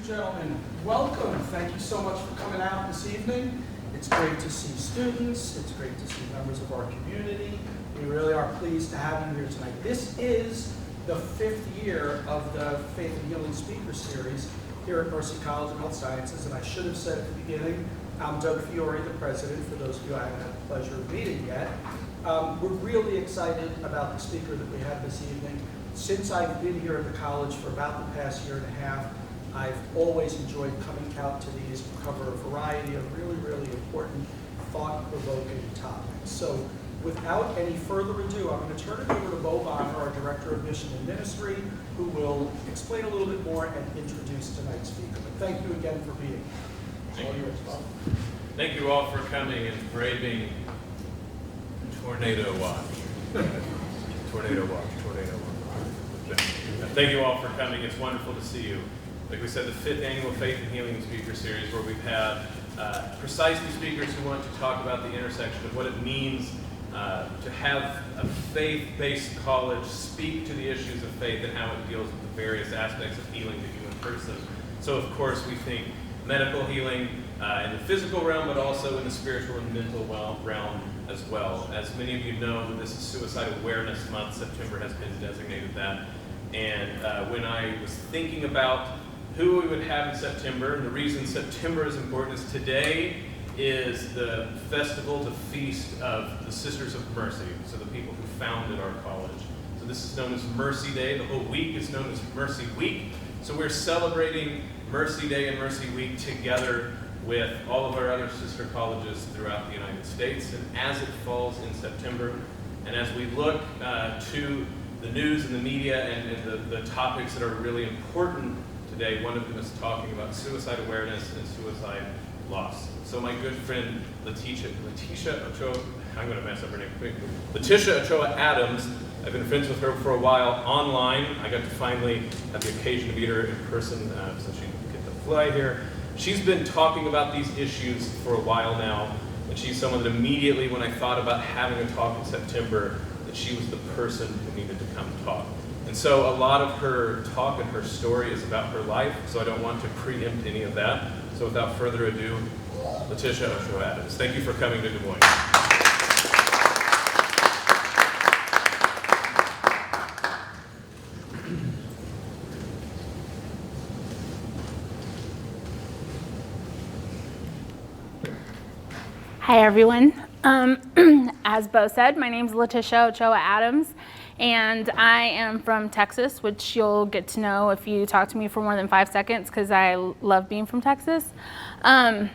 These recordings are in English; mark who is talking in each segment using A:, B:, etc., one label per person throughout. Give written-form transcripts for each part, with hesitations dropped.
A: and gentlemen, welcome. Thank you so much for coming out this evening. It's great to see students. It's great to see members of our community. We really are pleased to have you here tonight. This is the 5th year of the Faith and Healing Speaker Series here at Mercy College of Health Sciences, and I should have said at the beginning, I'm Doug Fiore, the president, for those of you I haven't had the pleasure of meeting yet. We're really excited about the speaker that we have this evening. Since I've been here at the college for about the past year and a half, I've always enjoyed coming out to these to cover a variety of really important, thought-provoking topics. So without any further ado, I'm going to turn it over to Bo Bonner, our Director of Mission and Ministry, who will explain a little bit more and introduce tonight's speaker. But thank you again for being here. All yours, Bo.
B: Thank you all for coming and braving Tornado Watch. Tornado Watch. Thank you all for coming. It's wonderful to see you. Like we said, the 5th annual Faith and Healing Speaker Series, where we've had precisely speakers who want to talk about the intersection of what it means to have a faith-based college speak to the issues of faith and how it deals with the various aspects of healing the human person. So, of course, we think medical healing in the physical realm, but also in the spiritual and mental realm as well. As many of you know, this is Suicide Awareness Month. September has been designated that. And when I was thinking about who we would have in September, and the reason September is important is today is the festival, the feast of the Sisters of Mercy, so the people who founded our college. So this is known as Mercy Day. The whole week is known as Mercy Week. So we're celebrating Mercy Day and Mercy Week together with all of our other sister colleges throughout the United States. And as it falls in September, and as we look to the news and the media and the topics that are really important today, one of them is talking about suicide awareness and suicide loss. So my good friend Leticia Ochoa, I'm going to mess up her name quick. Leticia Ochoa Adams, I've been friends with her for a while online. I got to finally have the occasion to meet her in person so she can get the fly here. She's been talking about these issues for a while now, and she's someone that immediately, when I thought about having a talk in September, that she was the person who needed to come talk. And so a lot of her talk and her story is about her life, so I don't want to preempt any of that. So without further ado, Leticia Ochoa Adams. Thank you for coming to Des Moines.
C: Hi, everyone. As Bo said, my name is Leticia Ochoa Adams, and I am from Texas, which you'll get to know if you talk to me for more than 5 seconds, because I love being from Texas. I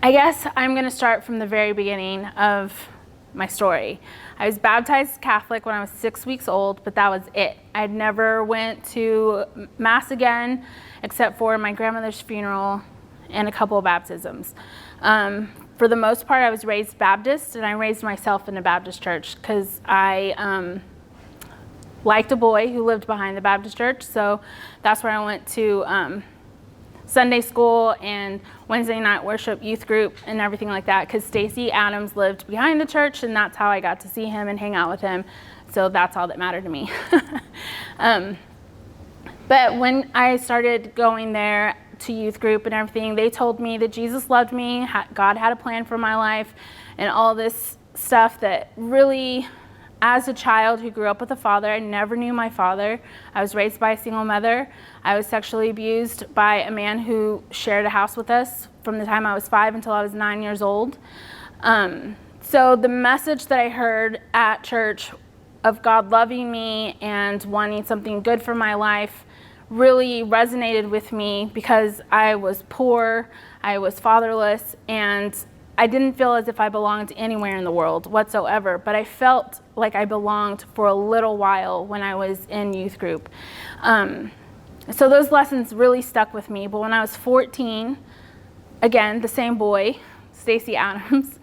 C: guess I'm going to start from the very beginning of my story. I was baptized Catholic when I was 6 weeks old, but that was it. I never went to Mass again, except for my grandmother's funeral and a couple of baptisms. For the most part, I was raised Baptist, and I raised myself in a Baptist church because I liked a boy who lived behind the Baptist church, so that's where I went to Sunday school and Wednesday night worship, youth group, and everything like that, because Stacy Adams lived behind the church, and that's how I got to see him and hang out with him, so that's all that mattered to me. But when I started going there to youth group and everything, they told me that Jesus loved me, God had a plan for my life, and all this stuff that really, as a child who grew up with a father, I never knew my father. I was raised by a single mother. I was sexually abused by a man who shared a house with us from the time I was 5 until I was 9 years old. So the message that I heard at church of God loving me and wanting something good for my life really resonated with me because I was poor, I was fatherless, and I didn't feel as if I belonged anywhere in the world whatsoever, but I felt like I belonged for a little while when I was in youth group. So those lessons really stuck with me, but when I was 14, again, the same boy, Stacy Adams,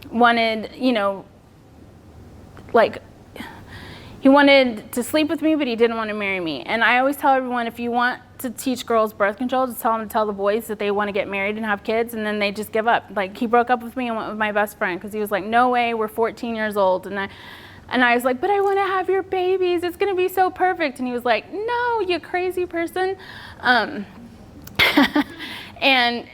C: wanted, he wanted to sleep with me, but he didn't want to marry me. And I always tell everyone, if you want to teach girls birth control, just tell them to tell the boys that they want to get married and have kids, and then they just give up. Like, he broke up with me and went with my best friend because he was like, no way, we're 14 years old. And And I was like, but I want to have your babies. It's going to be so perfect. And he was like, no, you crazy person. And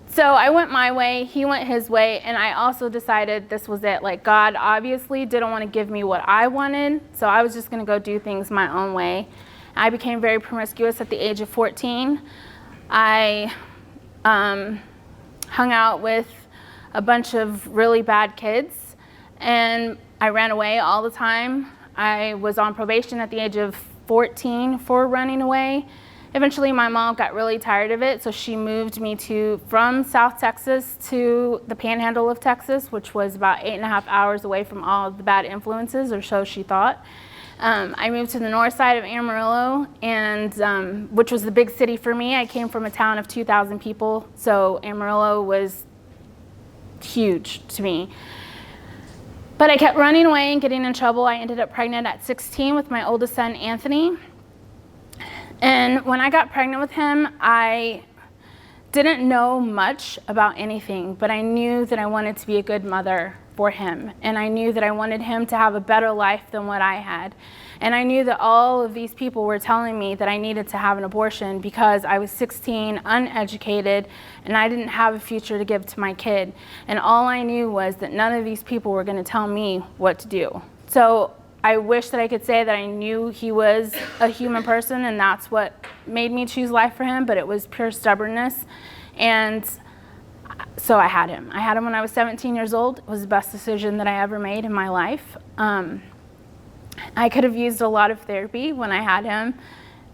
C: so I went my way, he went his way, and I also decided this was it. Like, God obviously didn't want to give me what I wanted, so I was just going to go do things my own way. I became very promiscuous at the age of 14. I hung out with a bunch of really bad kids, and I ran away all the time. I was on probation at the age of 14 for running away. Eventually, my mom got really tired of it, so she moved me from South Texas to the Panhandle of Texas, which was about 8.5 hours away from all of the bad influences, or so she thought. I moved to the north side of Amarillo, and which was the big city for me. I came from a town of 2,000 people, so Amarillo was huge to me. But I kept running away and getting in trouble. I ended up pregnant at 16 with my oldest son, Anthony. And when I got pregnant with him, I didn't know much about anything, but I knew that I wanted to be a good mother for him. And I knew that I wanted him to have a better life than what I had. And I knew that all of these people were telling me that I needed to have an abortion because I was 16, uneducated, and I didn't have a future to give to my kid. And all I knew was that none of these people were going to tell me what to do. So I wish that I could say that I knew he was a human person and that's what made me choose life for him, but it was pure stubbornness. And so I had him. I had him when I was 17 years old. It was the best decision that I ever made in my life. I could have used a lot of therapy when I had him,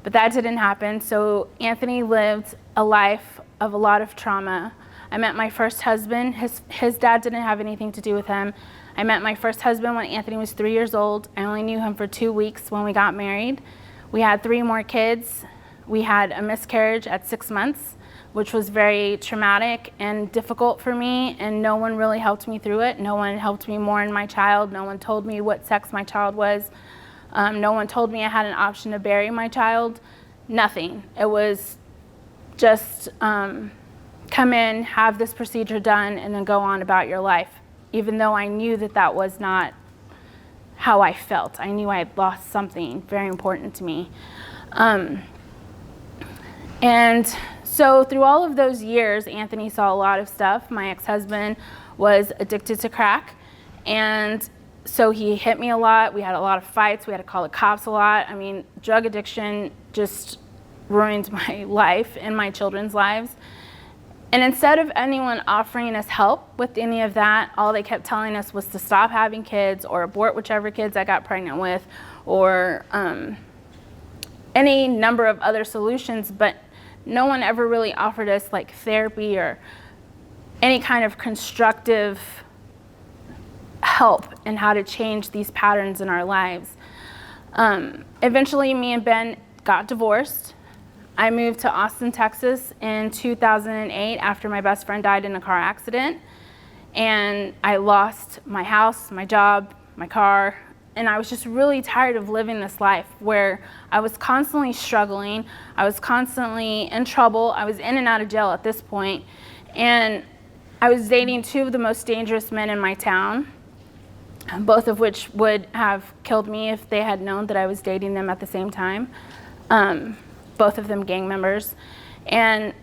C: but that didn't happen. So Anthony lived a life of a lot of trauma. I met my first husband. His dad didn't have anything to do with him. I met my first husband when Anthony was 3 years old. I only knew him for 2 weeks when we got married. We had 3 more kids. We had a miscarriage at 6 months, which was very traumatic and difficult for me, and no one really helped me through it. No one helped me mourn my child. No one told me what sex my child was. No one told me I had an option to bury my child. Nothing. It was just come in, have this procedure done, and then go on about your life. Even though I knew that that was not how I felt. I knew I had lost something very important to me. And so through all of those years, Anthony saw a lot of stuff. My ex-husband was addicted to crack, and so he hit me a lot. We had a lot of fights. We had to call the cops a lot. I mean, drug addiction just ruined my life and my children's lives. And instead of anyone offering us help with any of that, all they kept telling us was to stop having kids or abort whichever kids I got pregnant with, or any number of other solutions, but no one ever really offered us like therapy or any kind of constructive help in how to change these patterns in our lives. Eventually, me and Ben got divorced. I moved to Austin, Texas in 2008 after my best friend died in a car accident. And I lost my house, my job, my car, and I was just really tired of living this life where I was constantly struggling, I was constantly in trouble, I was in and out of jail at this point, and I was dating 2 of the most dangerous men in my town, both of which would have killed me if they had known that I was dating them at the same time. Both of them gang members. And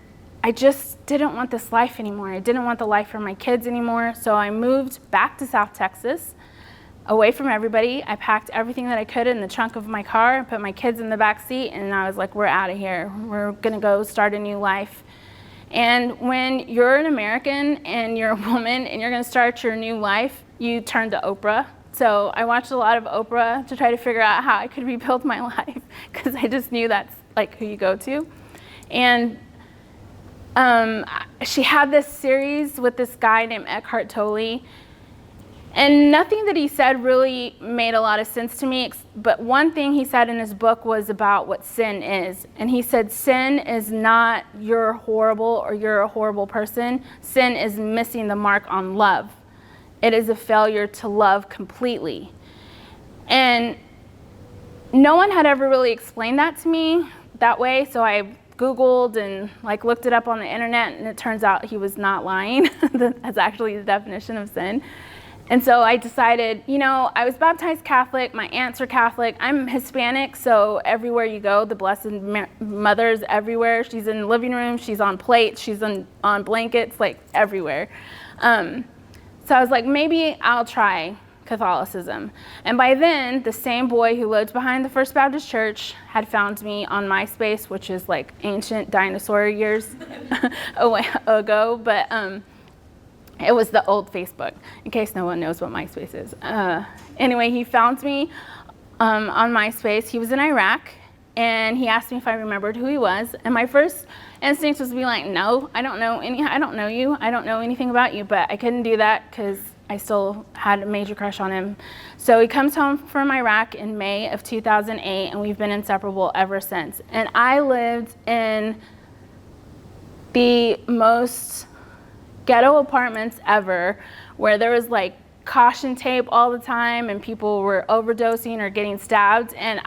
C: I just didn't want this life anymore. I didn't want the life for my kids anymore. So I moved back to South Texas, away from everybody. I packed everything that I could in the trunk of my car, put my kids in the back seat, and I was like, we're out of here. We're gonna go start a new life. And when you're an American and you're a woman and you're gonna start your new life, you turn to Oprah. So I watched a lot of Oprah to try to figure out how I could rebuild my life, because I just knew that's like who you go to. And she had this series with this guy named Eckhart Tolle, and nothing that he said really made a lot of sense to me, but one thing he said in his book was about what sin is. And he said, sin is not you're horrible or you're a horrible person. Sin is missing the mark on love. It is a failure to love completely. And no one had ever really explained that to me that way, so I Googled and looked it up on the internet, and it turns out he was not lying. That's actually the definition of sin. And so I decided, I was baptized Catholic, my aunts are Catholic, I'm Hispanic, so everywhere you go, the Blessed Mother's everywhere. She's in the living room, she's on plates, she's on blankets, like everywhere. So I was like, maybe I'll try Catholicism. And by then, the same boy who lived behind the First Baptist Church had found me on MySpace, which is like ancient dinosaur years ago, but it was the old Facebook, in case no one knows what MySpace is. Anyway, he found me on MySpace. He was in Iraq, and he asked me if I remembered who he was. And my first instinct was to be like, no, I don't know you. I don't know anything about you. But I couldn't do that because I still had a major crush on him. So he comes home from Iraq in May of 2008, and we've been inseparable ever since. And I lived in the most ghetto apartments ever, where there was like caution tape all the time and people were overdosing or getting stabbed. And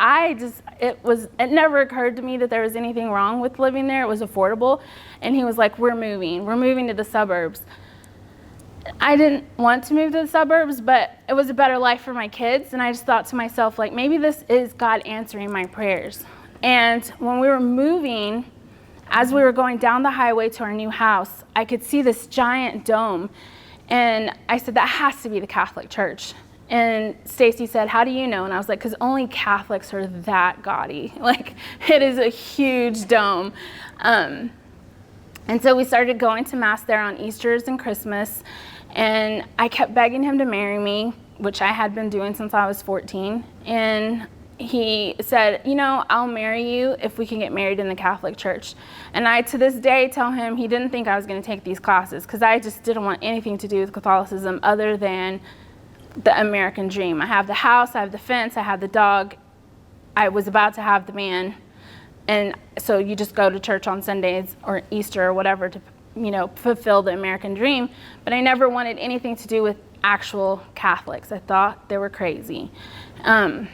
C: it never occurred to me that there was anything wrong with living there. It was affordable. And he was like, we're moving to the suburbs. I didn't want to move to the suburbs, but it was a better life for my kids. And I just thought to myself, like, maybe this is God answering my prayers. And when we were moving, as we were going down the highway to our new house, I could see this giant dome. And I said, that has to be the Catholic Church. And Stacy said, how do you know? And I was like, because only Catholics are that gaudy. Like, it is a huge dome. And so we started going to Mass there on Easters and Christmas. And I kept begging him to marry me, which I had been doing since I was 14. And he said, I'll marry you if we can get married in the Catholic Church. And I, to this day, tell him he didn't think I was going to take these classes because I just didn't want anything to do with Catholicism other than the American dream. I have the house, I have the fence, I have the dog. I was about to have the man. And so you just go to church on Sundays or Easter or whatever to, fulfill the American dream. But I never wanted anything to do with actual Catholics. I thought they were crazy. And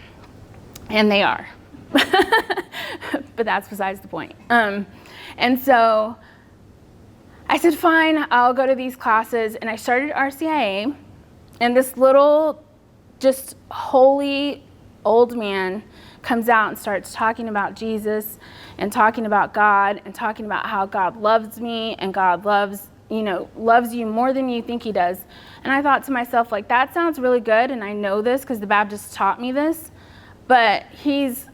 C: they are. But that's besides the point. And so I said, fine, I'll go to these classes. And I started RCIA. And this little, just holy old man comes out and starts talking about Jesus and talking about God and talking about how God loves me and God loves you more than you think he does. And I thought to myself, like, that sounds really good. And I know this because the Baptists taught me this. But he's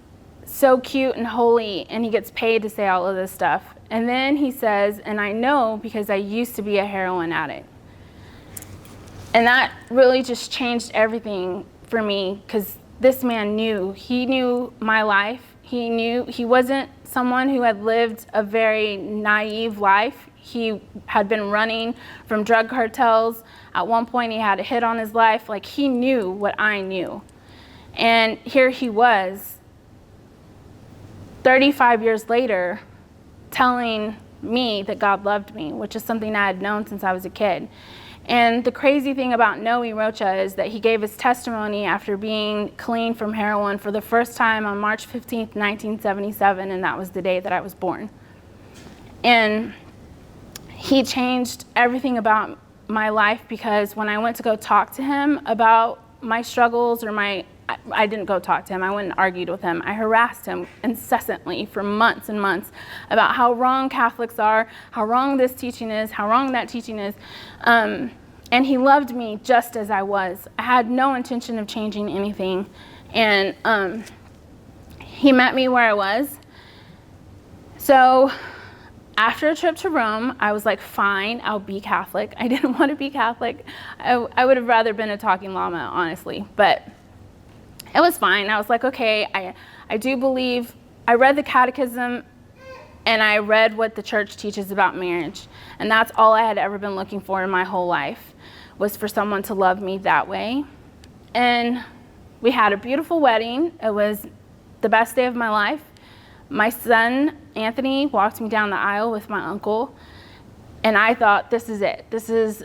C: so cute and holy, and he gets paid to say all of this stuff. And then he says, and I know because I used to be a heroin addict. And that really just changed everything for me because this man he knew my life. He wasn't someone who had lived a very naive life. He had been running from drug cartels. At one point, he had a hit on his life. Like, he knew what I knew. And here he was, 35 years later, telling me that God loved me, which is something I had known since I was a kid. And the crazy thing about Noe Rocha is that he gave his testimony after being clean from heroin for the first time on March 15th, 1977, and that was the day that I was born. And he changed everything about my life because when I went to go talk to him about my struggles I didn't go talk to him. I went and argued with him. I harassed him incessantly for months and months about how wrong Catholics are, how wrong this teaching is, how wrong that teaching is. And he loved me just as I was. I had no intention of changing anything. And he met me where I was. So after a trip to Rome, I was like, fine, I'll be Catholic. I didn't want to be Catholic. I would have rather been a talking llama, honestly. But it was fine. I was like, okay, I do believe. I read the catechism and I read what the church teaches about marriage. And that's all I had ever been looking for in my whole life, was for someone to love me that way. And we had a beautiful wedding. It was the best day of my life. My son, Anthony, walked me down the aisle with my uncle. And I thought, this is it. This is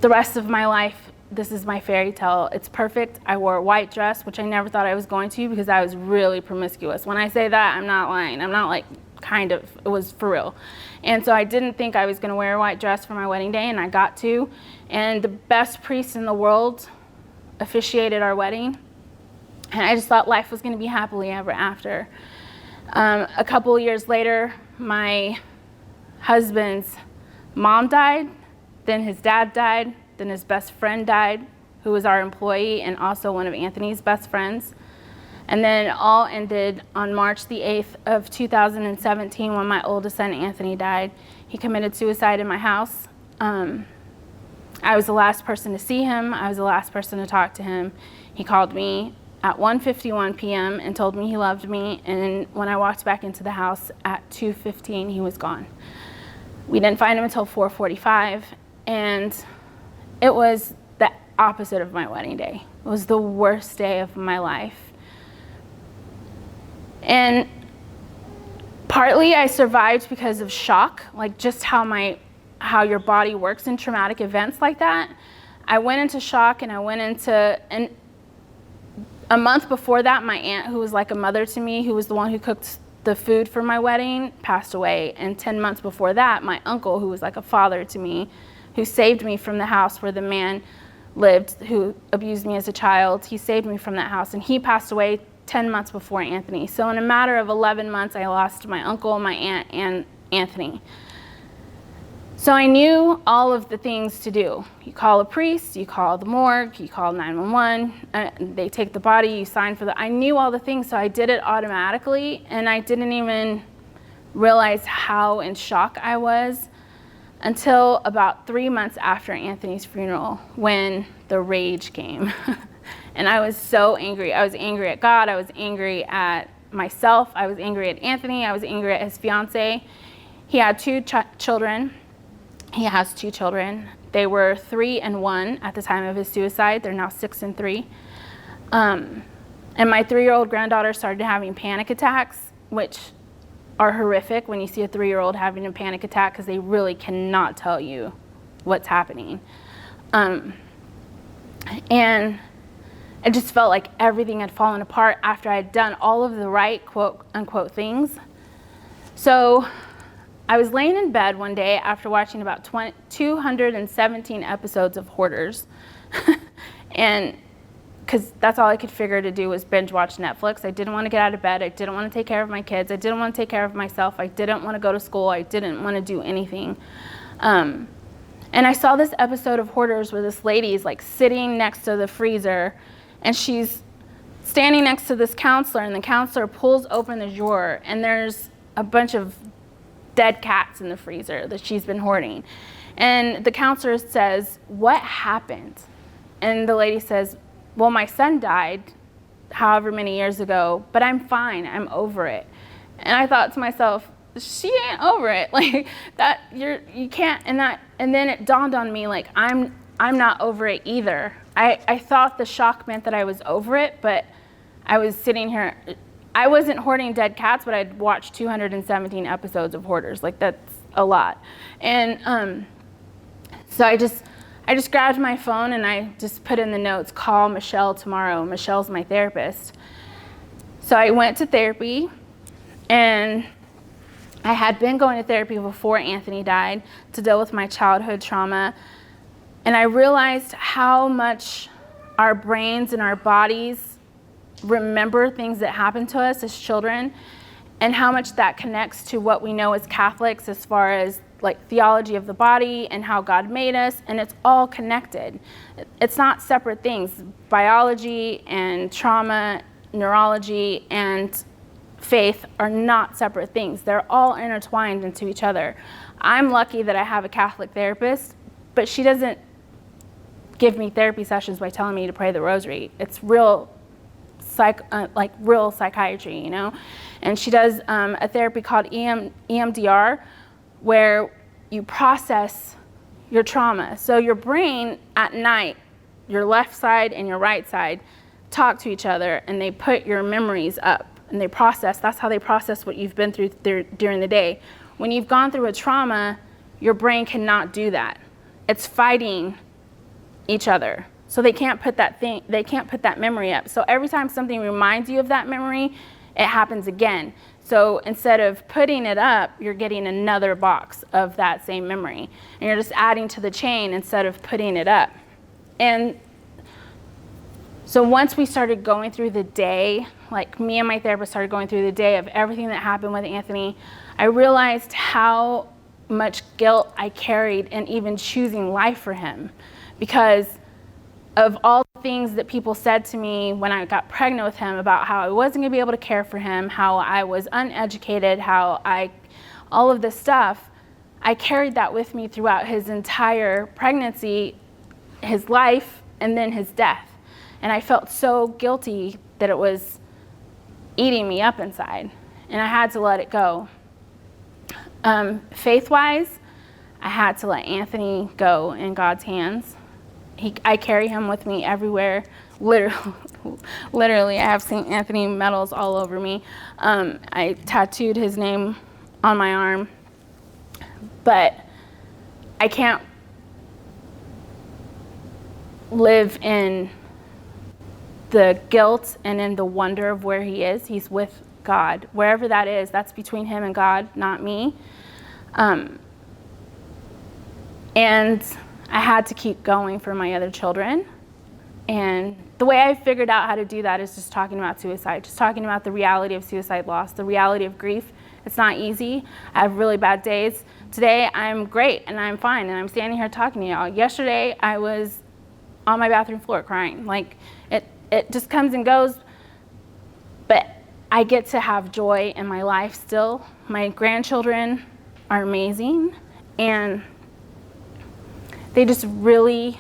C: the rest of my life. This is my fairy tale. It's perfect. I wore a white dress, which I never thought I was going to because I was really promiscuous. When I say that, I'm not lying. I'm not like kind of. It was for real. And so I didn't think I was going to wear a white dress for my wedding day, and I got to. And the best priest in the world officiated our wedding. And I just thought life was going to be happily ever after. A couple of years later, my husband's mom died, then his dad died, then his best friend died, who was our employee and also one of Anthony's best friends. And then it all ended on March the 8th of 2017 when my oldest son, Anthony, died. He committed suicide in my house. I was the last person to see him. I was the last person to talk to him. He called me at 1:51 p.m. and told me he loved me. And when I walked back into the house at 2:15, he was gone. We didn't find him until 4:45. And it was the opposite of my wedding day. It was the worst day of my life. And partly I survived because of shock, like just how your body works in traumatic events like that. I went into shock, and and a month before that, my aunt, who was like a mother to me, who was the one who cooked the food for my wedding, passed away. And 10 months before that, my uncle, who was like a father to me, who saved me from the house where the man lived who abused me as a child, he saved me from that house, and he passed away 10 months before Anthony. So in a matter of 11 months, I lost my uncle, my aunt, and Anthony. So I knew all of the things to do. You call a priest, you call the morgue, you call 911, they take the body, you sign for I knew all the things, so I did it automatically, and I didn't even realize how in shock I was until about 3 months after Anthony's funeral, when the rage came. And I was so angry. I was angry at God, I was angry at myself, I was angry at Anthony, I was angry at his fiance. He had two children. He has 2 children. They were 3 and 1 at the time of his suicide. They're now 6 and 3. And my 3-year-old granddaughter started having panic attacks, which are horrific when you see a 3-year-old having a panic attack, because they really cannot tell you what's happening. And it just felt like everything had fallen apart after I'd done all of the right, quote unquote, things. So I was laying in bed one day after watching about 217 episodes of Hoarders. And because that's all I could figure to do was binge watch Netflix. I didn't want to get out of bed. I didn't want to take care of my kids. I didn't want to take care of myself. I didn't want to go to school. I didn't want to do anything. And I saw this episode of Hoarders where this lady is like sitting next to the freezer, and she's standing next to this counselor, and the counselor pulls open the drawer, and there's a bunch of dead cats in the freezer that she's been hoarding. And the counselor says, "What happened?" And the lady says, "Well, my son died however many years ago, but I'm fine, I'm over it." And I thought to myself, she ain't over it. Like that, you can't, and then it dawned on me, like, I'm not over it either. I thought the shock meant that I was over it, but I was sitting here, I wasn't hoarding dead cats, but I'd watched 217 episodes of Hoarders. Like, that's a lot. And so I just grabbed my phone and I just put in the notes, "Call Michelle tomorrow. Michelle's my therapist." So I went to therapy, and I had been going to therapy before Anthony died to deal with my childhood trauma. And I realized how much our brains and our bodies remember things that happened to us as children, and how much that connects to what we know as Catholics as far as like theology of the body and how God made us, and it's all connected. It's not separate things. Biology and trauma, neurology and faith are not separate things. They're all intertwined into each other. I'm lucky that I have a Catholic therapist, but she doesn't give me therapy sessions by telling me to pray the rosary. It's real real psychiatry, you know? And she does a therapy called EMDR, where you process your trauma. So your brain at night, your left side and your right side, talk to each other, and they put your memories up, and they process. That's how they process what you've been through during the day. When you've gone through a trauma, your brain cannot do that. It's fighting each other. So they can't put that memory up. So every time something reminds you of that memory, it happens again. So instead of putting it up, you're getting another box of that same memory. And you're just adding to the chain instead of putting it up. And so once we started going through the day, like me and my therapist started going through the day of everything that happened with Anthony, I realized how much guilt I carried in even choosing life for him, because of all the things that people said to me when I got pregnant with him about how I wasn't going to be able to care for him, how I was uneducated, all of this stuff. I carried that with me throughout his entire pregnancy, his life, and then his death. And I felt so guilty that it was eating me up inside, and I had to let it go. Faith-wise, I had to let Anthony go in God's hands. I carry him with me everywhere. Literally, I have St. Anthony medals all over me. I tattooed his name on my arm. But I can't live in the guilt and in the wonder of where he is. He's with God. Wherever that is, that's between him and God, not me. And I had to keep going for my other children. And the way I figured out how to do that is just talking about suicide, just talking about the reality of suicide loss, the reality of grief. It's not easy. I have really bad days. Today, I'm great and I'm fine and I'm standing here talking to y'all. Yesterday, I was on my bathroom floor crying. Like, it just comes and goes. But I get to have joy in my life still. My grandchildren are amazing, and they just really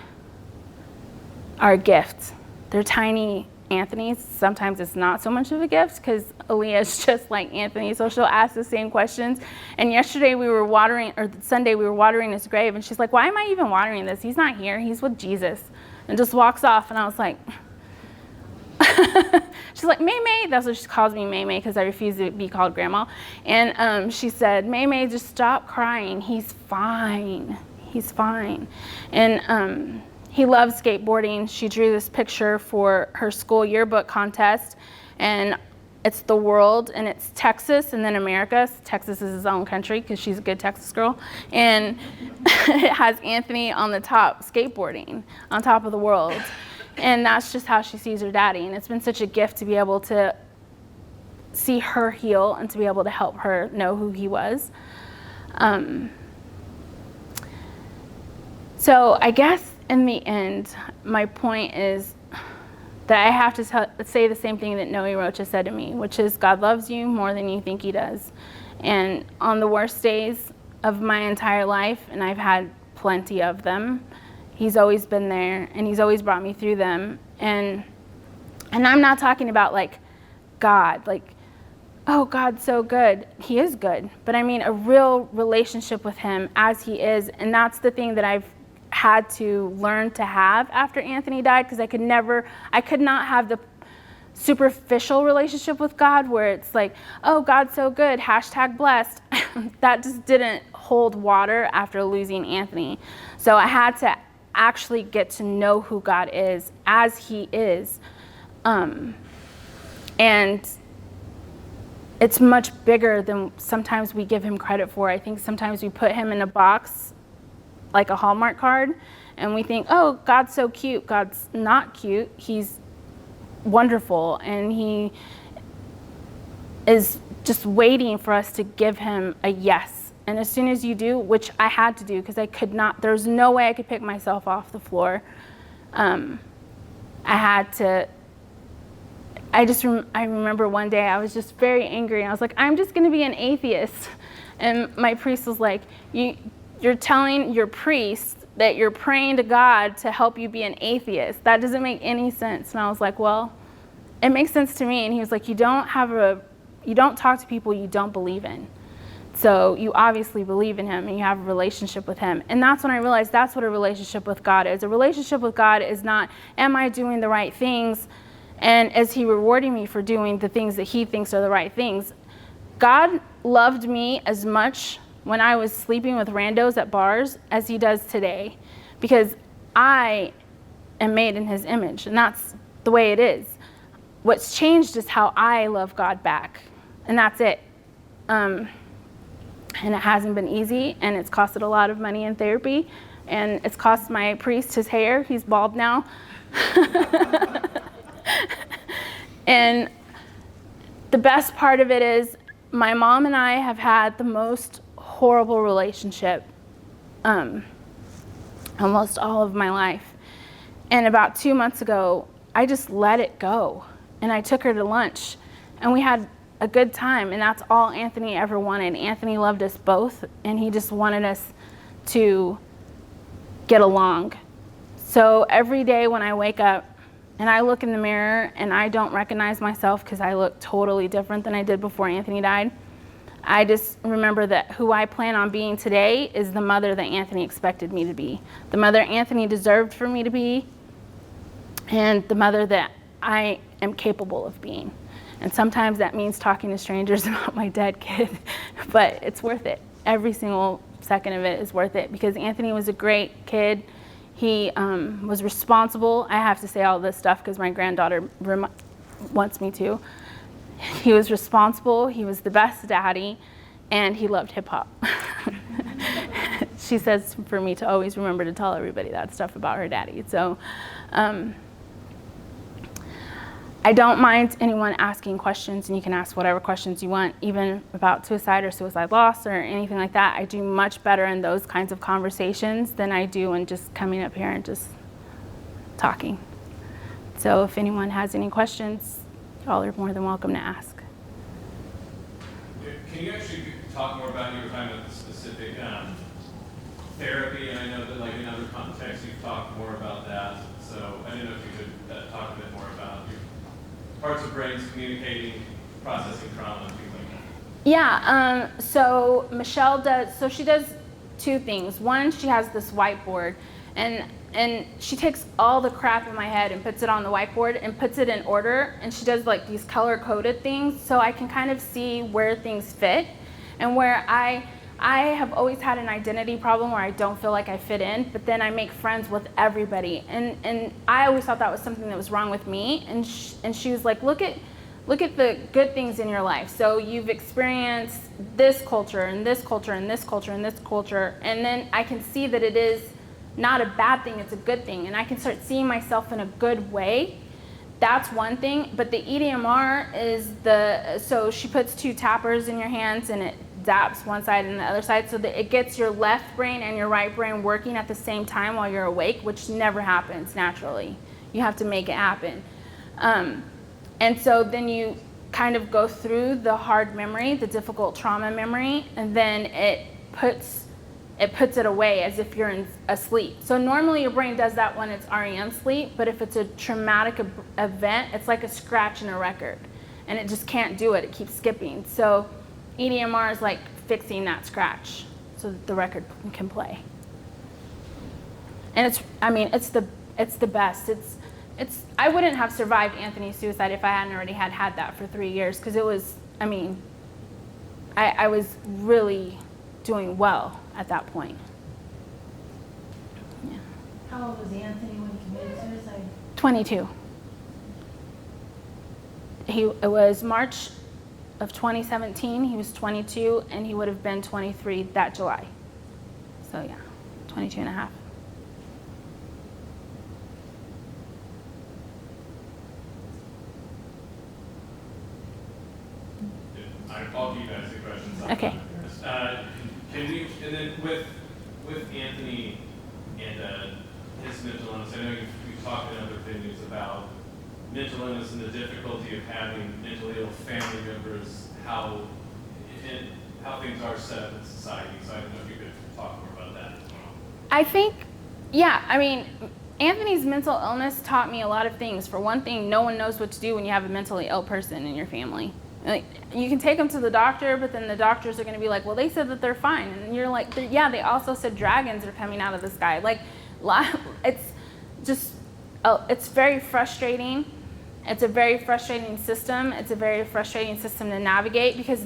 C: are a gift. They're tiny Anthony's. Sometimes it's not so much of a gift because Aaliyah's just like Anthony, so she'll ask the same questions. And yesterday we were watering, or Sunday we were watering his grave, and she's like, why am I even watering this? He's not here. He's with Jesus. And just walks off, and I was like, she's like, May, that's what she calls me, May, because I refuse to be called grandma. And she said, May, just stop crying. He's fine. He's fine. And he loves skateboarding. She drew this picture for her school yearbook contest, and it's the world, and it's Texas and then America. Texas is his own country because she's a good Texas girl. And it has Anthony on the top skateboarding on top of the world. And that's just how she sees her daddy. And it's been such a gift to be able to see her heal and to be able to help her know who he was. So I guess in the end, my point is that I have to say the same thing that Noe Rocha said to me, which is God loves you more than you think he does. And on the worst days of my entire life, and I've had plenty of them, he's always been there, and he's always brought me through them. And I'm not talking about like God, like, oh, God's so good. He is good. But I mean a real relationship with him as he is. And that's the thing that I've had to learn to have after Anthony died, because I could not have the superficial relationship with God where it's like, oh, God's so good, #blessed. That just didn't hold water after losing Anthony. So I had to actually get to know who God is as he is. And it's much bigger than sometimes we give him credit for. I think sometimes we put him in a box like a Hallmark card, and we think, oh, God's so cute. God's not cute. He's wonderful, and he is just waiting for us to give him a yes. And as soon as you do, which I had to do because I could not, there's no way I could pick myself off the floor. I remember one day I was just very angry, and I was like, I'm just going to be an atheist. And my priest was like, you're telling your priest that you're praying to God to help you be an atheist. That doesn't make any sense. And I was like, well, it makes sense to me. And he was like, you don't talk to people you don't believe in. So you obviously believe in him and you have a relationship with him. And that's when I realized that's what a relationship with God is. A relationship with God is not, am I doing the right things? And is he rewarding me for doing the things that he thinks are the right things? God loved me as much when I was sleeping with randos at bars as he does today, because I am made in his image, and that's the way it is. What's changed is how I love God back, and that's it. and it hasn't been easy, and it's costed a lot of money in therapy, and it's cost my priest his hair. He's bald now. And the best part of it is my mom and I have had the most horrible relationship almost all of my life. And about 2 months ago, I just let it go. And I took her to lunch, and we had a good time, and that's all Anthony ever wanted. Anthony loved us both, and he just wanted us to get along. So every day when I wake up and I look in the mirror and I don't recognize myself because I look totally different than I did before Anthony died, I just remember that who I plan on being today is the mother that Anthony expected me to be, the mother Anthony deserved for me to be, and the mother that I am capable of being. And sometimes that means talking to strangers about my dead kid, but it's worth it. Every single second of it is worth it, because Anthony was a great kid. He was responsible. I have to say all this stuff because my granddaughter wants me to. He was responsible, he was the best daddy, and he loved hip hop. She says for me to always remember to tell everybody that stuff about her daddy. So I don't mind anyone asking questions, and you can ask whatever questions you want, even about suicide or suicide loss or anything like that. I do much better in those kinds of conversations than I do in just coming up here and just talking. So if anyone has any questions, y'all are more than welcome to ask.
B: Can you actually talk more about your time with the specific therapy? And I know that, like, in other contexts, you've talked more about that. So I didn't know if you could talk a bit more about your parts of brains communicating, processing trauma, and things like that.
C: Yeah. So Michelle does. So she does two things. One, she has this whiteboard, and she takes all the crap in my head and puts it on the whiteboard and puts it in order, and she does like these color-coded things so I can kind of see where things fit, and where I have always had an identity problem where I don't feel like I fit in, but then I make friends with everybody, and I always thought that was something that was wrong with me, and she was like, look at the good things in your life. So you've experienced this culture and this culture and this culture and this culture, and then I can see that it is not a bad thing, it's a good thing, and I can start seeing myself in a good way. That's one thing. But the EDMR is so she puts two tappers in your hands and it zaps one side and the other side, so that it gets your left brain and your right brain working at the same time while you're awake, which never happens naturally. You have to make it happen. And so then you kind of go through the hard memory, the difficult trauma memory, and then it puts it away as if you're asleep. So normally your brain does that when it's REM sleep, but if it's a traumatic event, it's like a scratch in a record, and it just can't do it. It keeps skipping. So EDMR is like fixing that scratch so that the record can play. And it's the best. It's I wouldn't have survived Anthony's suicide if I hadn't already had that for 3 years, because it was, I was really doing well at that point. Yeah.
D: How old was Anthony when he committed suicide?
C: 22. It was March of 2017. He was 22, and he would have been 23 that July. So yeah, 22 and a half.
B: I'll keep asking questions.
C: Okay.
B: Can we, and then with Anthony and his mental illness, I know you've talked in other venues about mental illness and the difficulty of having mentally ill family members, how things are set up in society. So I don't know if you could talk more about that as well.
C: I think, Anthony's mental illness taught me a lot of things. For one thing, no one knows what to do when you have a mentally ill person in your family. Like, you can take them to the doctor, but then the doctors are going to be like, well, they said that they're fine. And you're like, yeah, they also said dragons are coming out of the sky. Like, it's just, it's very frustrating. It's a very frustrating system. It's a very frustrating system to navigate, because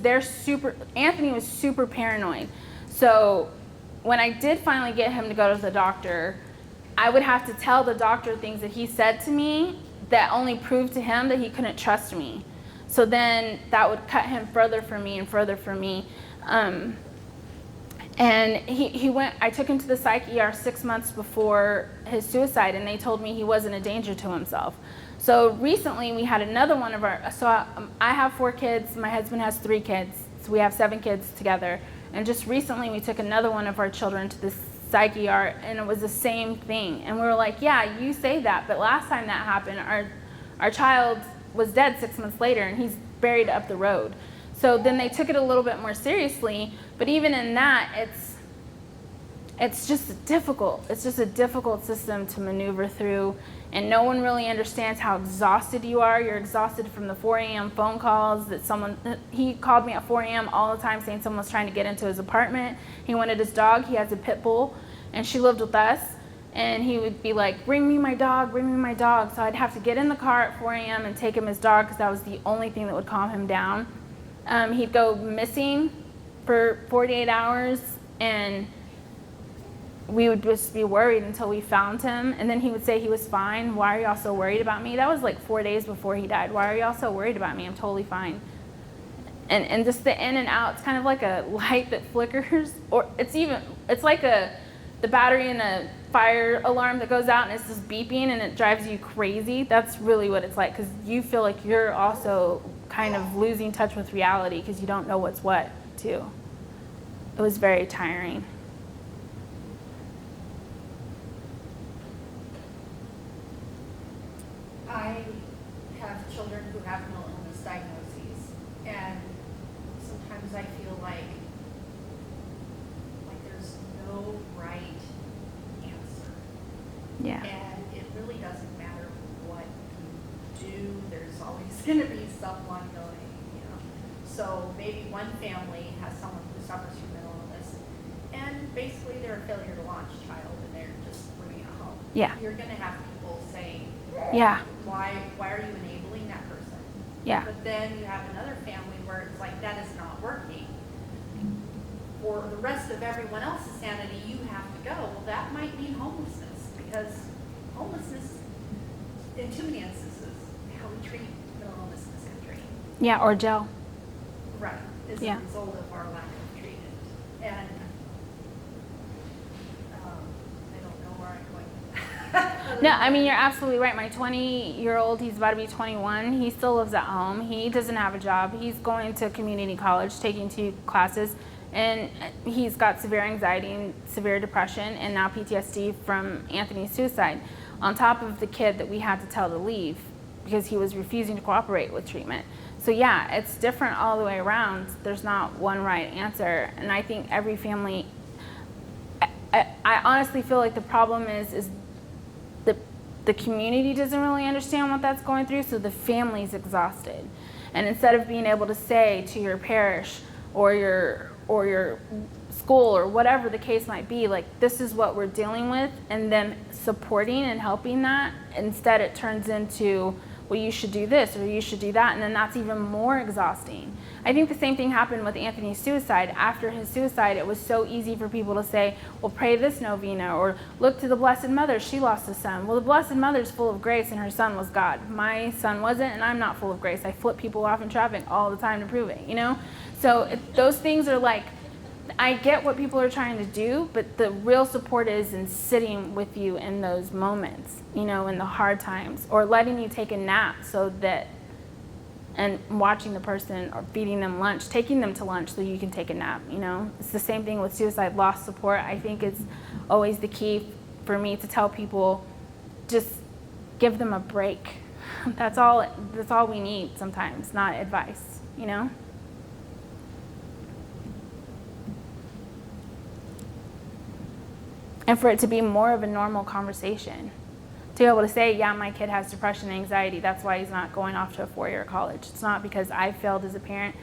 C: Anthony was super paranoid. So when I did finally get him to go to the doctor, I would have to tell the doctor things that he said to me that only proved to him that he couldn't trust me. So then that would cut him further from me and further from me. And he went, I took him to the psych ER 6 months before his suicide, and they told me he wasn't a danger to himself. So recently we had another one of our, so I have 4 kids, my husband has 3 kids, so we have 7 kids together. And just recently we took another one of our children to the psych ER, and it was the same thing. And we were like, yeah, you say that, but last time that happened, our child was dead 6 months later, and he's buried up the road. So then they took it a little bit more seriously, but even in that, it's just a difficult system to maneuver through, and no one really understands how exhausted you are. You're exhausted from the 4 a.m. phone calls that he called me at 4 a.m. all the time saying someone was trying to get into his apartment. He wanted his dog. He has a pit bull, and she lived with us, and he would be like, bring me my dog, bring me my dog. So I'd have to get in the car at 4 a.m. and take him his dog, because that was the only thing that would calm him down. He'd go missing for 48 hours, and we would just be worried until we found him. And then he would say he was fine. Why are y'all so worried about me? That was like 4 days before he died. Why are y'all so worried about me? I'm totally fine. And just the in and out, it's kind of like a light that flickers, or it's like the battery in a fire alarm that goes out and it's just beeping and it drives you crazy. That's really what it's like, because you feel like you're also kind of losing touch with reality because you don't know what's what too. It was very tiring.
E: I have children who have mental illness diagnoses, and sometimes I feel like there's no right answer.
C: Yeah.
E: And it really doesn't matter what you do, there's always going to be someone going, So maybe one family has someone who suffers from mental illness, and basically they're a failure to launch child, and they're just living at home.
C: Yeah.
E: You're going to have people saying,
C: Yeah.
E: why are you enabling that person?
C: Yeah.
E: But then you have another family where it's like, that is not working. For the rest of everyone else's sanity, you have to go. Well, that might mean homelessness, because homelessness, in too many instances, how we treat mental illness in this country.
C: Yeah, or jail.
E: Right, is
C: Yeah.
E: a result of our lack of treatment. And I don't know where I'm going with that.
C: No, I mean, you're absolutely right. My 20-year-old, he's about to be 21. He still lives at home. He doesn't have a job. He's going to community college, taking 2 classes, and he's got severe anxiety and severe depression and now PTSD from Anthony's suicide, on top of the kid that we had to tell to leave because he was refusing to cooperate with treatment. So yeah, it's different all the way around. There's not one right answer, and I think every family, I honestly feel like the problem is the community doesn't really understand what that's going through, so the family's exhausted. And instead of being able to say to your parish or your school or whatever the case might be, like, this is what we're dealing with, and them supporting and helping that, instead it turns into, well, you should do this or you should do that, and then that's even more exhausting. I think the same thing happened with Anthony's suicide. After his suicide, it was so easy for people to say, well, pray this novena, or look to the Blessed Mother, she lost a son. Well, the Blessed Mother's full of grace and her son was God. My son wasn't, and I'm not full of grace. I flip people off in traffic all the time to prove it, So those things are like, I get what people are trying to do, but the real support is in sitting with you in those moments, in the hard times, or letting you take a nap and watching the person, or feeding them lunch, taking them to lunch so you can take a nap, It's the same thing with suicide loss support. I think it's always the key for me to tell people, just give them a break. That's all we need sometimes, not advice, And for it to be more of a normal conversation. To be able to say, yeah, my kid has depression and anxiety, that's why he's not going off to a 4-year college. It's not because I failed as a parent.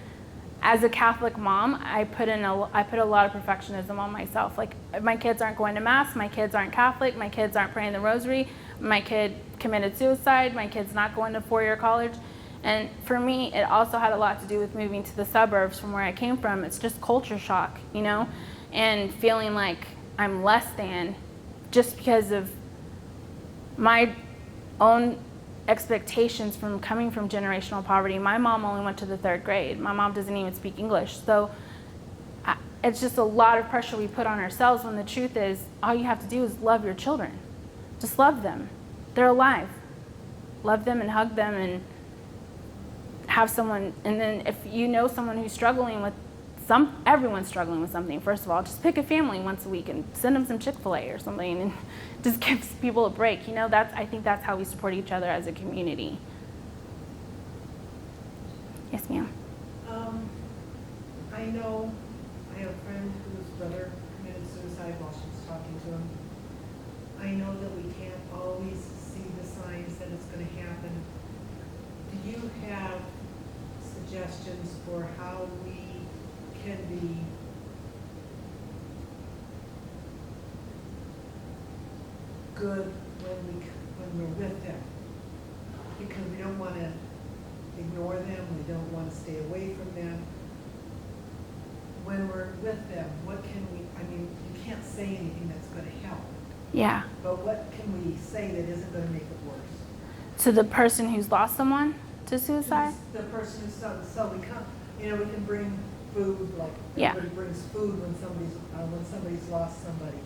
C: As a Catholic mom, I put a lot of perfectionism on myself. Like, my kids aren't going to Mass, my kids aren't Catholic, my kids aren't praying the rosary, my kid committed suicide, my kid's not going to 4-year college. And for me, it also had a lot to do with moving to the suburbs from where I came from. It's just culture shock, and feeling like I'm less than just because of my own expectations from coming from generational poverty. My mom only went to the 3rd grade. My mom doesn't even speak English. So it's just a lot of pressure we put on ourselves when the truth is all you have to do is love your children. Just love them. They're alive. Love them and hug them and have someone. And then if you know someone who's struggling with everyone's struggling with something, first of all, just pick a family once a week and send them some Chick-fil-A or something and just gives people a break. You know, I think that's how we support each other as a community. Yes, ma'am.
F: I know I have a friend whose brother committed suicide while she was talking to him. I know that we can't always see the signs that it's going to happen. Do you have suggestions for how we can be good when we're with them? Because we don't want to ignore them, we don't want to stay away from them. When we're with them, what can we, I mean, you can't say anything that's going to help,
C: Yeah.
F: but what can we say that isn't going to make it worse?
C: To the person who's lost someone to suicide?
F: The person who's so we come, we can bring food, like
C: Yeah.
F: everybody brings food when somebody's lost somebody.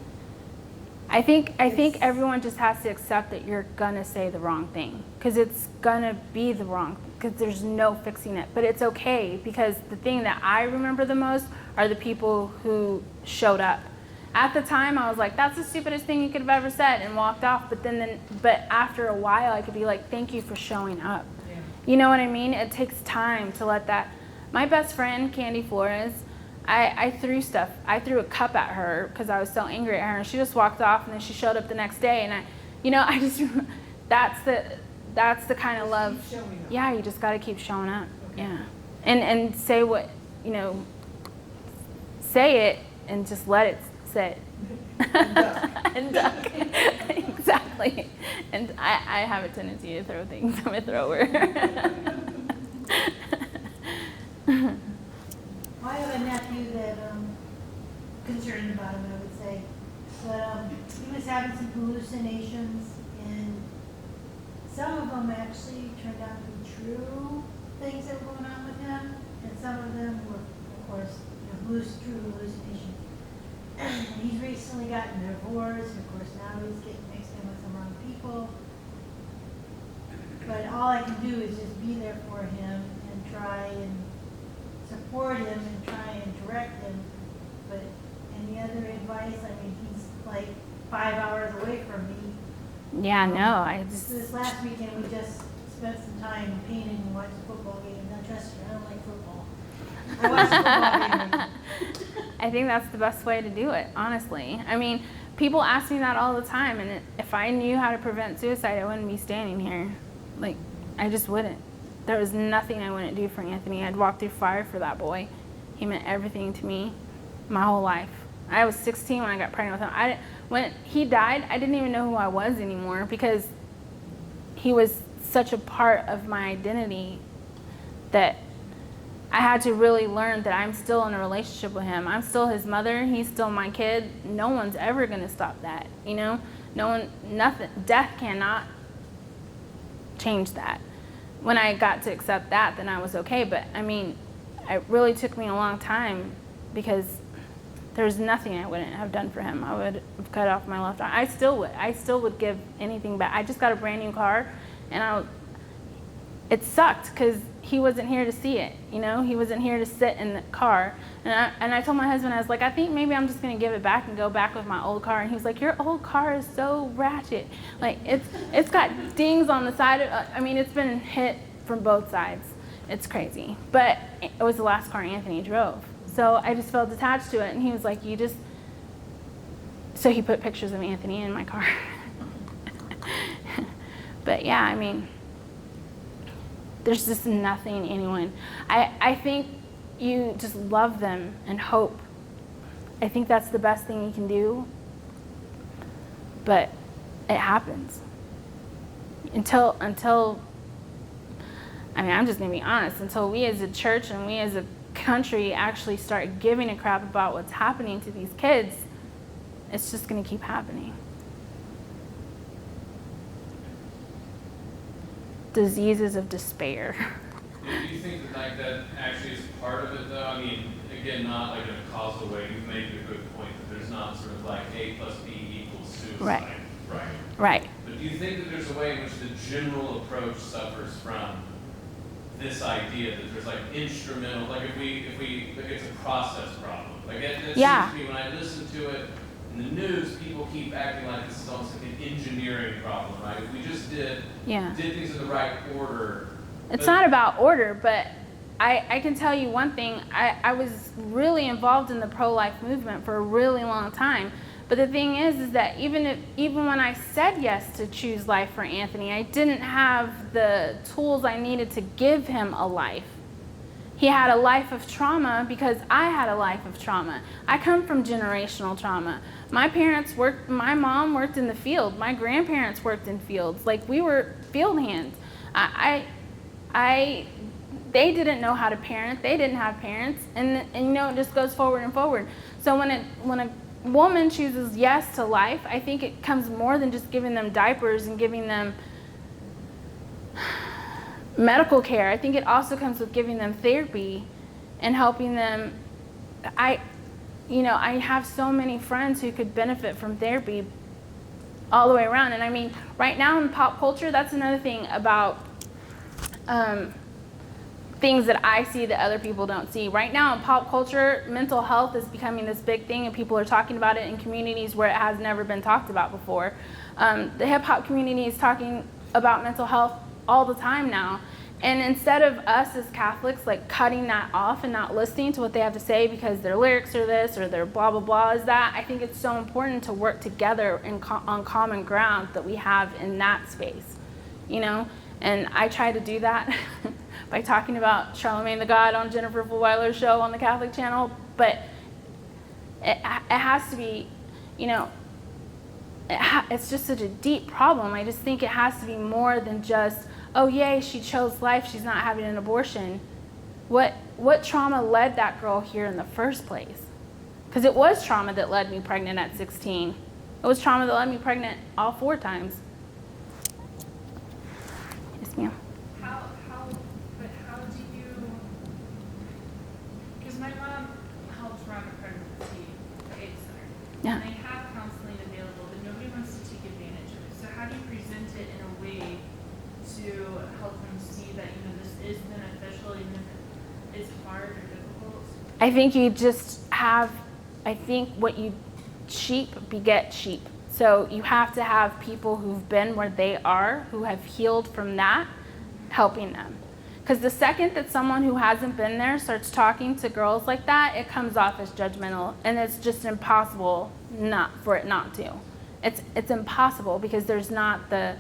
C: I think everyone just has to accept that you're gonna say the wrong thing, because it's gonna be the wrong, because there's no fixing it. But it's okay, because the thing that I remember the most are the people who showed up. At the time, I was like, "That's the stupidest thing you could have ever said," and walked off. But after a while, I could be like, "Thank you for showing up."
F: Yeah.
C: You know what I mean? It takes time to let that. My best friend, Candy Flores, I threw stuff. I threw a cup at her because I was so angry at her, and she just walked off. And then she showed up the next day, and I just that's the kind of love.
F: Keep showing up.
C: Yeah, you just got to keep showing up.
F: Okay.
C: Yeah, and say what say it and just let it sit. And duck. Exactly. And I have a tendency to throw things. I'm a thrower.
D: I have a nephew that, concerned about him, I would say. But he was having some hallucinations, and some of them actually turned out to be true things that were going on with him, and some of them were, of course, true hallucinations. And he's recently gotten divorced, and of course now he's getting mixed in with some wrong people. But all I can do is just be there for him and try and support him and try and direct him. But any other advice? I mean, he's like 5 hours away from me.
C: Yeah, no,
D: This last weekend we just spent some time painting and watching a football game. Now, trust me, I don't like football. I watch the football game.
C: I think that's the best way to do it, honestly. I mean, people ask me that all the time, and if I knew how to prevent suicide, I wouldn't be standing here. Like, I just wouldn't. There was nothing I wouldn't do for Anthony. I'd walk through fire for that boy. He meant everything to me my whole life. I was 16 when I got pregnant with him. When he died, I didn't even know who I was anymore, because he was such a part of my identity that I had to really learn that I'm still in a relationship with him. I'm still his mother. He's still my kid. No one's ever going to stop that, No one, nothing. Death cannot change that. When I got to accept that, then I was okay. But, I mean, it really took me a long time, because there's nothing I wouldn't have done for him. I would have cut off my left arm. I still would. I still would give anything back. I just got a brand new car, and it sucked because he wasn't here to see it. He wasn't here to sit in the car. And I told my husband, I was like, I think maybe I'm just going to give it back and go back with my old car. And he was like, your old car is so ratchet. Like, it's got dings on the side of, it's been hit from both sides. It's crazy. But it was the last car Anthony drove. So I just felt attached to it. And he was like, so he put pictures of Anthony in my car. But yeah, there's just nothing anyone. I think you just love them and hope. I think that's the best thing you can do. But it happens. Until I'm just going to be honest, until we as a church and we as a country actually start giving a crap about what's happening to these kids, it's just going to keep happening. diseases of despair.
B: Do you think that like that actually is part of it though? I mean, again, not like in a causal way. You've made a good point that there's not sort of like A plus B equals suicide.
C: Right.
B: Right.
C: Right.
B: But do you think that there's a way in which the general approach suffers from this idea that there's like instrumental, like if like it's a process problem. Like it seems to me when I listen to it in the news, people keep acting like this is almost like an engineering problem, right? If we just did things in the right order.
C: It's not about order, but I can tell you one thing. I was really involved in the pro-life movement for a really long time. But the thing is that even when I said yes to choose life for Anthony, I didn't have the tools I needed to give him a life. He had a life of trauma because I had a life of trauma. I come from generational trauma. My mom worked in the field. My grandparents worked in fields. Like, we were field hands. They didn't know how to parent. They didn't have parents. And you know, it just goes forward and forward. So when a woman chooses yes to life, I think it comes more than just giving them diapers and giving them medical care. I think it also comes with giving them therapy and helping them. I have so many friends who could benefit from therapy all the way around. And I mean, right now in pop culture, that's another thing about things that I see that other people don't see. Right now in pop culture, mental health is becoming this big thing, and people are talking about it in communities where it has never been talked about before. The hip hop community is talking about mental health all the time now. And instead of us as Catholics like cutting that off and not listening to what they have to say because their lyrics are this or their blah blah blah is that, I think it's so important to work together on common ground that we have in that space, you know. And I try to do that by talking about Charlemagne the God on Jennifer Fulwiler's show on the Catholic channel. But it has to be, you know, it's just such a deep problem. I just think it has to be more than just, oh yay, she chose life, she's not having an abortion. What trauma led that girl here in the first place? Because it was trauma that led me pregnant at 16. It was trauma that led me pregnant all 4 times. Yes, ma'am.
G: How do you, because my mom helps run a pregnancy aid center.
C: Yeah.
G: And they have counseling available, but nobody wants to take advantage of it. So how do you present it in a way to help them see that, you know, this is beneficial even if it is hard or difficult?
C: I think you just have, what you sheep beget sheep. So you have to have people who've been where they are, who have healed from that, helping them. Because the second that someone who hasn't been there starts talking to girls like that, it comes off as judgmental, and it's just impossible for it not to. It's impossible because there's not the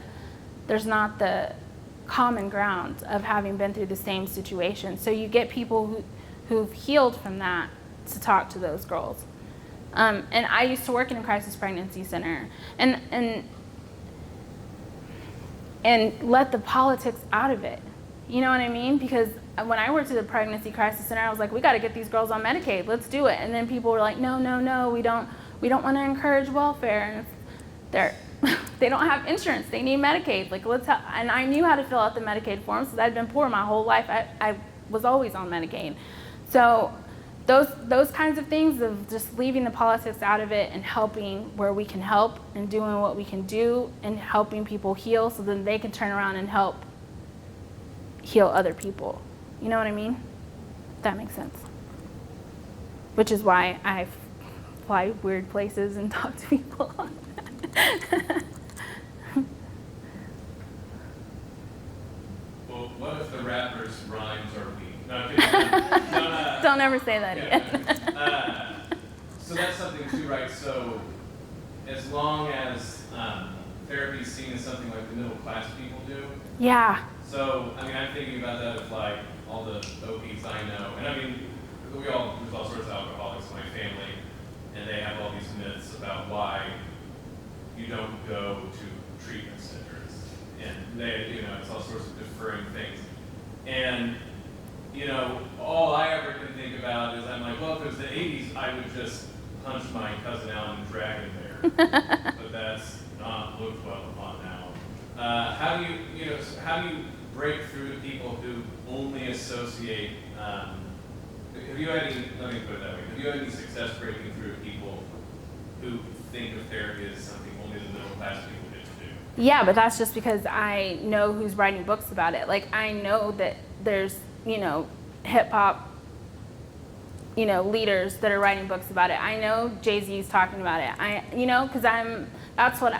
C: common ground of having been through the same situation. So you get people who've healed from that to talk to those girls. And I used to work in a crisis pregnancy center and let the politics out of it. You know what I mean? Because when I worked at the pregnancy crisis center, I was like, we got to get these girls on Medicaid. Let's do it. And then people were like, no, we don't want to encourage welfare. And they don't have insurance. They need Medicaid. Like, and I knew how to fill out the Medicaid forms because I'd been poor my whole life. I was always on Medicaid. So those kinds of things of just leaving the politics out of it and helping where we can help and doing what we can do and helping people heal so then they can turn around and help heal other people. You know what I mean? If that makes sense. Which is why I fly weird places and talk to people.
B: Well, what if the rapper's rhymes are weak? No, I'm kidding.
C: Don't ever say that
B: yeah,
C: again.
B: So that's something too, right? So as long as therapy is seen as something like the middle class people do.
C: Yeah.
B: So, I mean, I'm thinking about that of like all the OPs I know. And I mean, there's all sorts of alcoholics in my family, and they have all these myths about why you don't go to treatment centers. And they, you know, it's all sorts of deferring things. And, you know, all I ever can think about is I'm like, well, if it was the 80s, I would just punch my cousin out and drag him there. But that's not looked well upon now. How do you break through to people who only associate, have you had any, let me put it that way, have you had any success breaking through to people who think of therapy as something only the middle class people get to do?
C: Yeah, but that's just because I know who's writing books about it. Like, I know that there's, hip hop, leaders that are writing books about it. I know Jay-Z's talking about it. Because that's what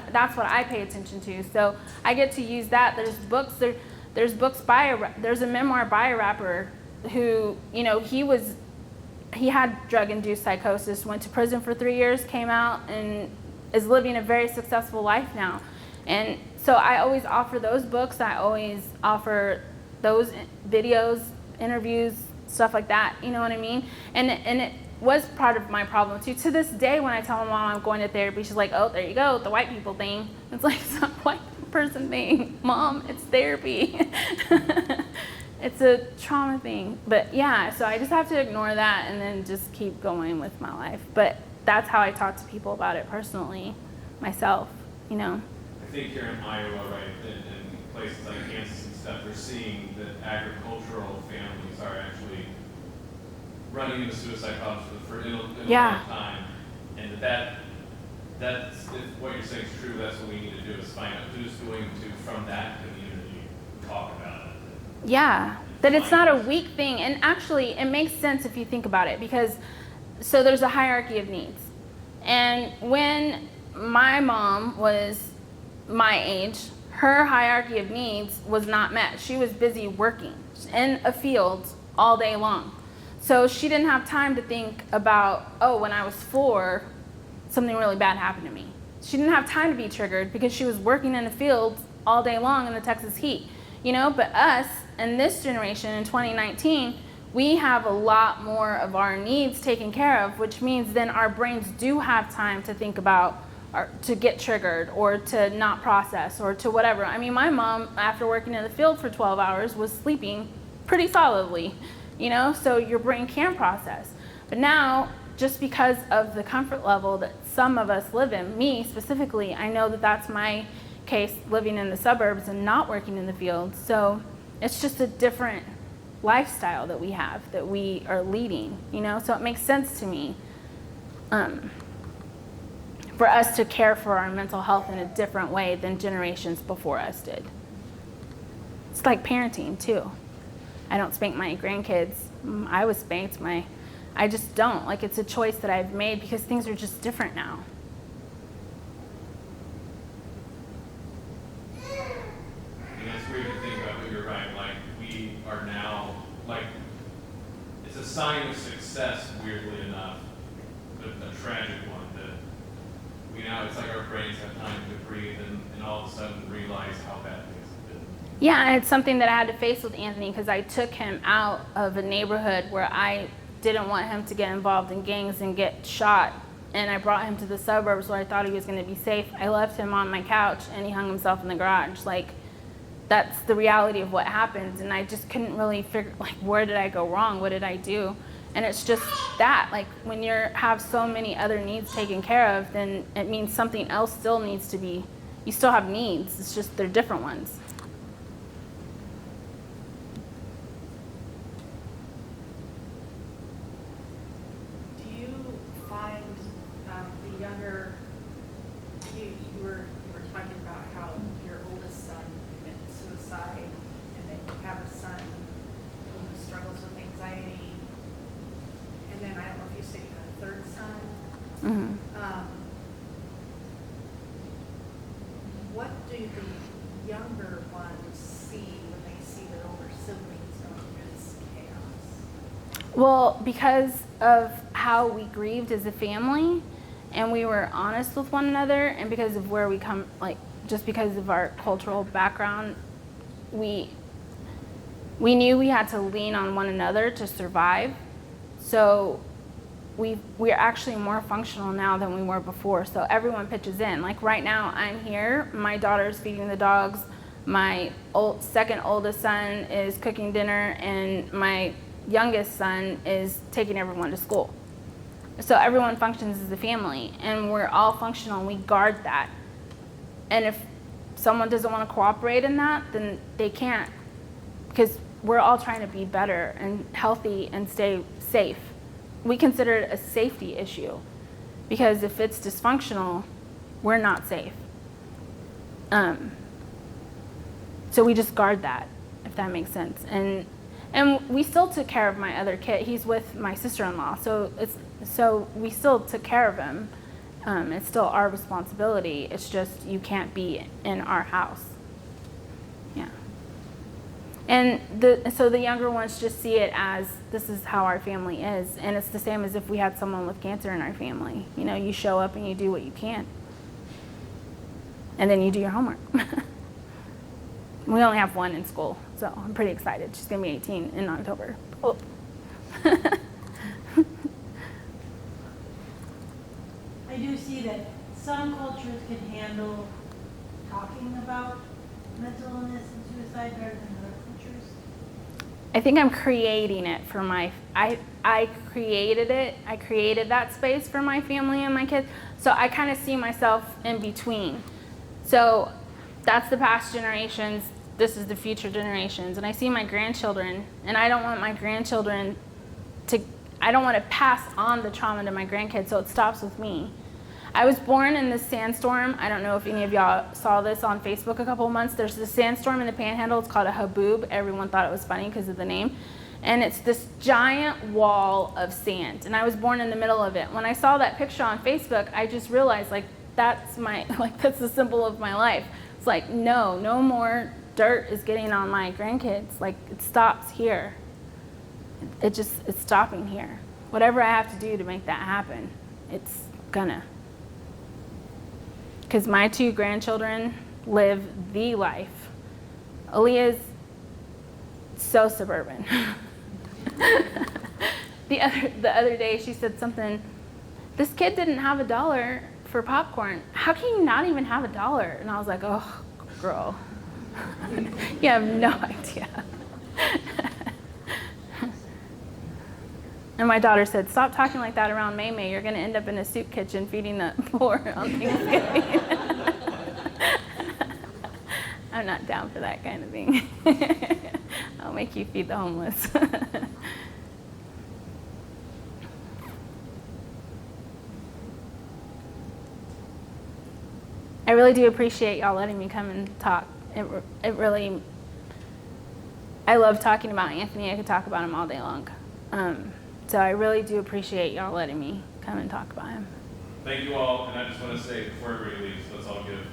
C: I pay attention to. So I get to use that. There's books there's a memoir by a rapper who, he had drug-induced psychosis, went to prison for 3 years, came out, and is living a very successful life now. And so I always offer those books. I always offer those videos, interviews, stuff like that. You know what I mean? And it was part of my problem too. To this day, when I tell my mom I'm going to therapy, she's like, "Oh, there you go, the white people thing." It's like, it's not a white person thing, Mom. It's therapy. It's a trauma thing. But yeah, so I just have to ignore that and then just keep going with my life. But that's how I talk to people about it personally, myself.
B: I think here in Iowa, right, and places like Kansas and stuff, they're seeing that agricultural families are actually running into suicide problems in a long time, and that's if what you're saying is true. That's what we need to do, is find out who's going to, from that community, talk about it.
C: Yeah, that it's not a weak thing. And actually, it makes sense if you think about it, because so there's a hierarchy of needs. And when my mom was my age, her hierarchy of needs was not met. She was busy working in a field all day long. So she didn't have time to think about, oh, when I was 4, something really bad happened to me. She didn't have time to be triggered because she was working in the field all day long in the Texas heat. But us in this generation in 2019, we have a lot more of our needs taken care of, which means then our brains do have time to think about, or to get triggered, or to not process, or to whatever. I mean, my mom, after working in the field for 12 hours, was sleeping pretty solidly, so your brain can process. But now, just because of the comfort level that some of us live in, me specifically, I know that that's my case, living in the suburbs and not working in the field. So it's just a different lifestyle that we have, that we are leading, so it makes sense to me for us to care for our mental health in a different way than generations before us did. It's like parenting too. I don't spank my grandkids. I was spanked. I just don't. Like, it's a choice that I've made because things are just different now.
B: And it's weird to think about, but you're right. Like, we are now, it's a sign of success, weirdly enough, but a tragic one, that it's like our brains have time to breathe and all of a sudden realize how bad things have been.
C: Yeah, and it's something that I had to face with Anthony, because I took him out of a neighborhood where I didn't want him to get involved in gangs and get shot, and I brought him to the suburbs where I thought he was going to be safe. I left him on my couch and he hung himself in the garage. Like, that's the reality of what happened, and I just couldn't really figure, where did I go wrong? What did I do? And it's just that, when you have so many other needs taken care of, then it means something else still needs to be, you still have needs, it's just they're different ones.
E: Do you find the younger, you were talking about how your oldest son committed suicide, and then you have a son who struggles with anxiety, and then I don't know if you said you had a third son.
C: Mm-hmm.
E: What do the younger ones see when they see their older siblings going through this chaos?
C: Well, because of how we grieved as a family, and we were honest with one another, and because of where we come, just because of our cultural background, we knew we had to lean on one another to survive. So we're actually more functional now than we were before. So everyone pitches in. Like, right now, I'm here. My daughter's feeding the dogs. My second oldest son is cooking dinner, and my youngest son is taking everyone to school. So everyone functions as a family, and we're all functional, and we guard that. And if someone doesn't want to cooperate in that, then they can't because we're all trying to be better and healthy and stay safe. We consider it a safety issue because if it's dysfunctional, we're not safe. So we just guard that, if that makes sense. And we still took care of my other kid. He's with my sister-in-law, so we still took care of him. It's still our responsibility. It's just you can't be in our house. Yeah. And so the younger ones just see it as this is how our family is, and it's the same as if we had someone with cancer in our family. You know, you show up and you do what you can, and then you do your homework. We only have one in school, so I'm pretty excited. She's gonna be 18 in October. Oh.
D: I do see that some cultures can handle talking about mental illness and suicide better than other cultures.
C: I think I'm creating it for I created it. I created that space for my family and my kids. So I kind of see myself in between. So that's the past generations. This is the future generations. And I see my grandchildren, and I don't want my grandchildren I don't want to pass on the trauma to my grandkids, so it stops with me. I was born in this sandstorm. I don't know if any of y'all saw this on Facebook a couple of months. There's this sandstorm in the Panhandle. It's called a haboob. Everyone thought it was funny because of the name. And it's this giant wall of sand. And I was born in the middle of it. When I saw that picture on Facebook, I just realized, that's the symbol of my life. It's like, no more dirt is getting on my grandkids. It stops here. It's stopping here. Whatever I have to do to make that happen, it's gonna. Because my 2 grandchildren live the life. Aaliyah's so suburban. The other day she said something, this kid didn't have $1 for popcorn. How can you not even have $1? And I was like, oh, girl, you have no idea. And my daughter said, stop talking like that around May May. You're going to end up in a soup kitchen feeding the poor on Thanksgiving. I'm not down for that kind of thing. I'll make you feed the homeless. I really do appreciate y'all letting me come and talk. It really, I love talking about Anthony. I could talk about him all day long. So I really do appreciate y'all letting me come and talk about him.
B: Thank you all, and I just want to say before everybody leaves, let's all give